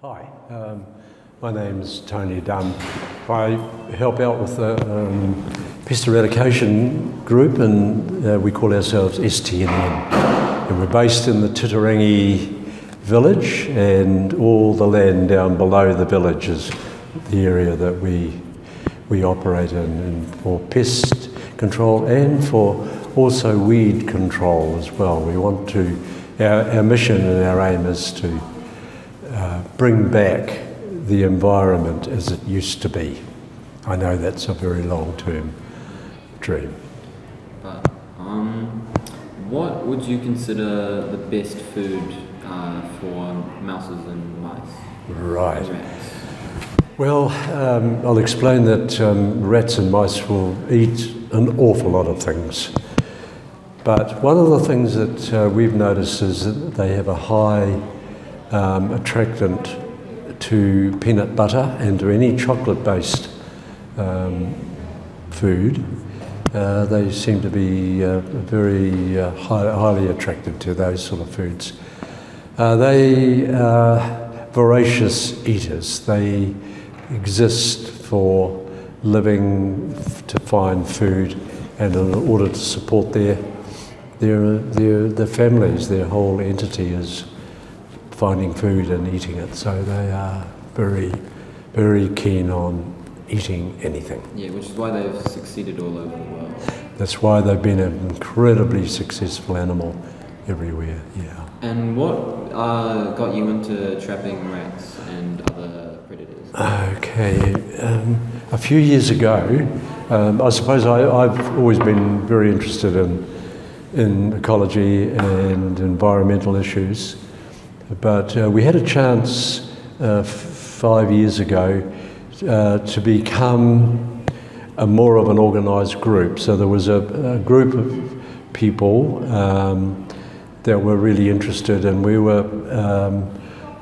Hi, my name's Tony Dunn. I help out with the pest eradication group, and we call ourselves STNN. And we're based in the Titirangi village, and all the land down below the village is the area that we operate in, and for pest control and for also weed control as well. We want to, our mission and our aim is to bring back the environment as it used to be. I know that's a very long-term dream. But what would you consider the best food for mouses and mice? Right. Rats? Well, I'll explain that rats and mice will eat an awful lot of things. But one of the things that we've noticed is that they have a high attractant to peanut butter and to any chocolate-based food. They seem to be very highly attracted to those sort of foods. They are voracious eaters. They exist for living to find food, and in order to support their families, their whole entity is finding food and eating it. So they are very, very keen on eating anything. Yeah, which is why they've succeeded all over the world. That's why they've been an incredibly successful animal everywhere, yeah. And what got you into trapping rats and other predators? Okay, a few years ago, I suppose I've always been very interested in ecology and environmental issues, but we had a chance 5 years ago to become more of an organised group. So there was a group of people that were really interested, and we were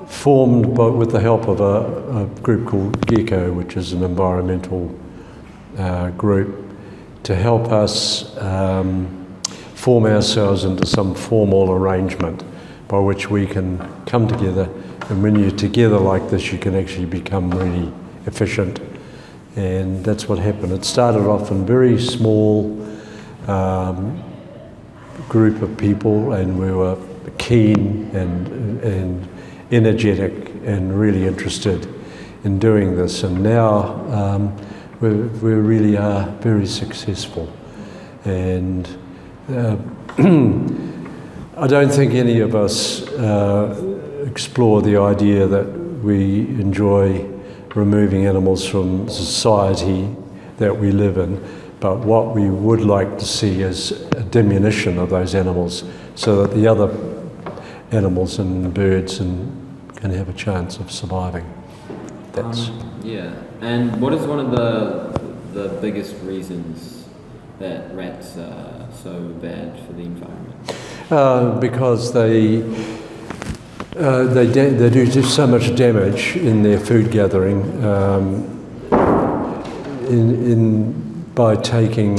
formed with the help of a group called GECO, which is an environmental group, to help us form ourselves into some formal arrangement by which we can come together. And when you're together like this, you can actually become really efficient. And that's what happened. It started off in a very small group of people, and we were keen and energetic and really interested in doing this. And now we really are very successful. And I don't think any of us explore the idea that we enjoy removing animals from society that we live in, but what we would like to see is a diminution of those animals so that the other animals and birds can have a chance of surviving. That's yeah. And what is one of the biggest reasons that rats are so bad for the environment? Because they do so much damage in their food gathering by taking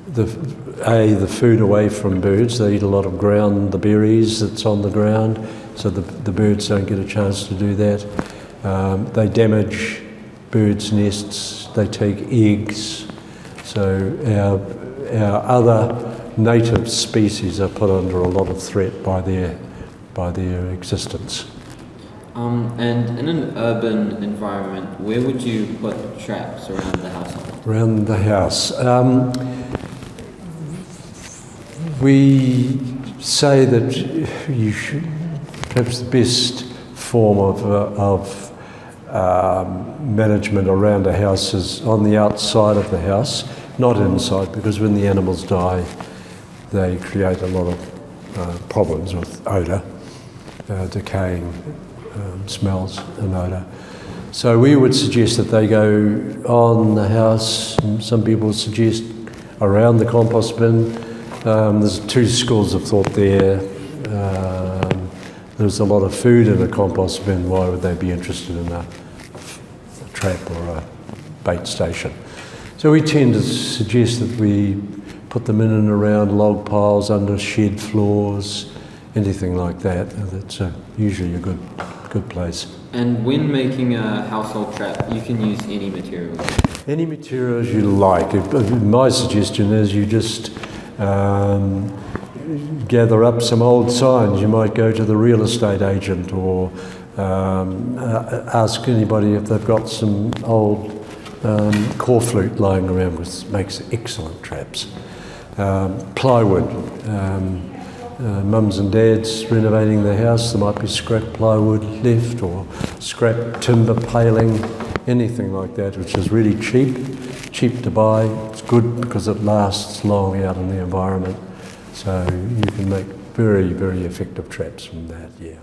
the food away from birds. They eat a lot of the berries that's on the ground, so the birds don't get a chance to do that. They damage birds' nests, they take eggs, so our other native species are put under a lot of threat by their existence. And in an urban environment, where would you put traps around the house? Around the house. We say that you should, perhaps the best form of management around a house is on the outside of the house, not inside, because when the animals die, they create a lot of problems with odour, decaying smells and odour. So we would suggest that they go on the house, and some people suggest around the compost bin. There's two schools of thought there. There's a lot of food in a compost bin. Why would they be interested in a trap or a bait station? So we tend to suggest that we put them in and around log piles, under shed floors, anything like that. That's usually a good place. And when making a household trap, you can use any materials. Any materials you like. My suggestion is you just gather up some old signs. You might go to the real estate agent or ask anybody if they've got some old core flute lying around, which makes excellent traps. Plywood. Mums and dads renovating their house, there might be scrap plywood left or scrap timber paling, anything like that, which is really cheap to buy. It's good because it lasts long out in the environment. So you can make very, very effective traps from that, yeah.